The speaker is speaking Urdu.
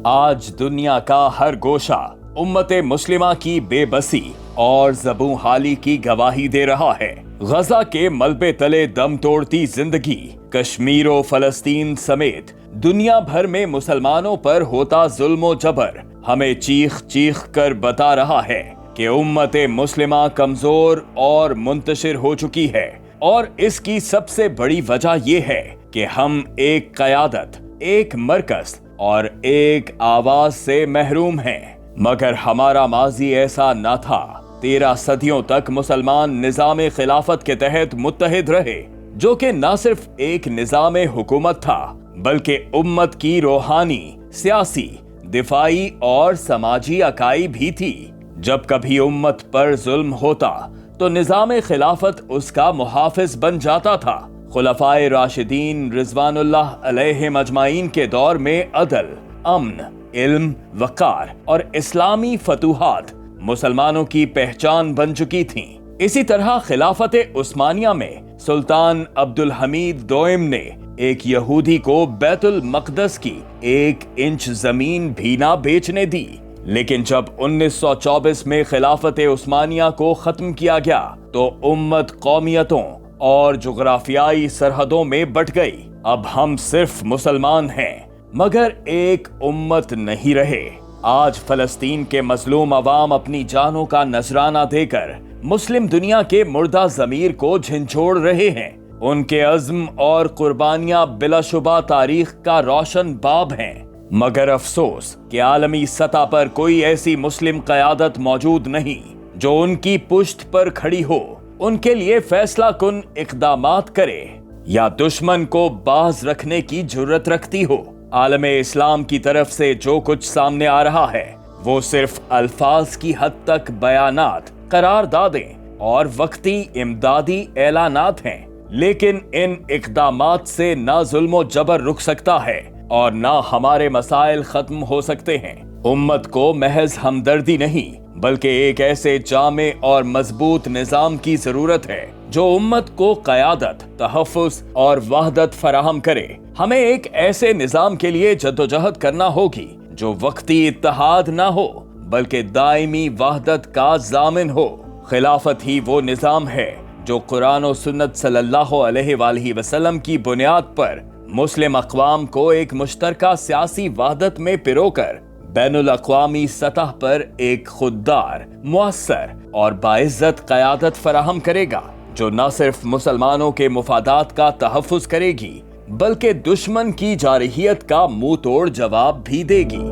آج دنیا کا ہر گوشہ امت مسلمہ کی بے بسی اور زبوں حالی کی گواہی دے رہا ہے۔ غزہ کے ملبے تلے دم توڑتی زندگی، کشمیر و فلسطین سمیت دنیا بھر میں مسلمانوں پر ہوتا ظلم و جبر ہمیں چیخ چیخ کر بتا رہا ہے کہ امت مسلمہ کمزور اور منتشر ہو چکی ہے، اور اس کی سب سے بڑی وجہ یہ ہے کہ ہم ایک قیادت، ایک مرکز اور ایک آواز سے محروم ہیں۔ مگر ہمارا ماضی ایسا نہ تھا۔ 13 صدیوں تک مسلمان نظام خلافت کے تحت متحد رہے، جو کہ نہ صرف ایک نظام حکومت تھا بلکہ امت کی روحانی، سیاسی، دفاعی اور سماجی اکائی بھی تھی۔ جب کبھی امت پر ظلم ہوتا تو نظام خلافت اس کا محافظ بن جاتا تھا۔ خلفائے راشدین رضوان اللہ علیہم اجمعین کے دور میں عدل، امن، علم، وقار اور اسلامی فتوحات مسلمانوں کی پہچان بن چکی تھیں۔ اسی طرح خلافت عثمانیہ میں سلطان عبدالحمید دوئم نے ایک یہودی کو بیت المقدس کی 1 انچ زمین بھی نہ بیچنے دی۔ لیکن جب 1924 میں خلافت عثمانیہ کو ختم کیا گیا تو امت قومیتوں اور جغرافیائی سرحدوں میں بٹ گئی۔ اب ہم صرف مسلمان ہیں مگر ایک امت نہیں رہے۔ آج فلسطین کے مظلوم عوام اپنی جانوں کا نذرانہ دے کر مسلم دنیا کے مردہ ضمیر کو جھنجھوڑ رہے ہیں۔ ان کے عزم اور قربانیاں بلا شبہ تاریخ کا روشن باب ہیں، مگر افسوس کہ عالمی سطح پر کوئی ایسی مسلم قیادت موجود نہیں جو ان کی پشت پر کھڑی ہو، ان کے لیے فیصلہ کن اقدامات کرے یا دشمن کو باز رکھنے کی جرت رکھتی ہو۔ عالم اسلام کی طرف سے جو کچھ سامنے آ رہا ہے وہ صرف الفاظ کی حد تک بیانات، قراردادیں اور وقتی امدادی اعلانات ہیں، لیکن ان اقدامات سے نہ ظلم و جبر رک سکتا ہے اور نہ ہمارے مسائل ختم ہو سکتے ہیں۔ امت کو محض ہمدردی نہیں بلکہ ایک ایسے جامع اور مضبوط نظام کی ضرورت ہے جو امت کو قیادت، تحفظ اور وحدت فراہم کرے۔ ہمیں ایک ایسے نظام کے لیے جدوجہد کرنا ہوگی جو وقتی اتحاد نہ ہو بلکہ دائمی وحدت کا ضامن ہو۔ خلافت ہی وہ نظام ہے جو قرآن و سنت صلی اللہ علیہ وآلہ وسلم کی بنیاد پر مسلم اقوام کو ایک مشترکہ سیاسی وحدت میں پرو کر بین الاقوامی سطح پر ایک خوددار، مؤثر اور باعزت قیادت فراہم کرے گا، جو نہ صرف مسلمانوں کے مفادات کا تحفظ کرے گی بلکہ دشمن کی جارحیت کا منہ توڑ جواب بھی دے گی۔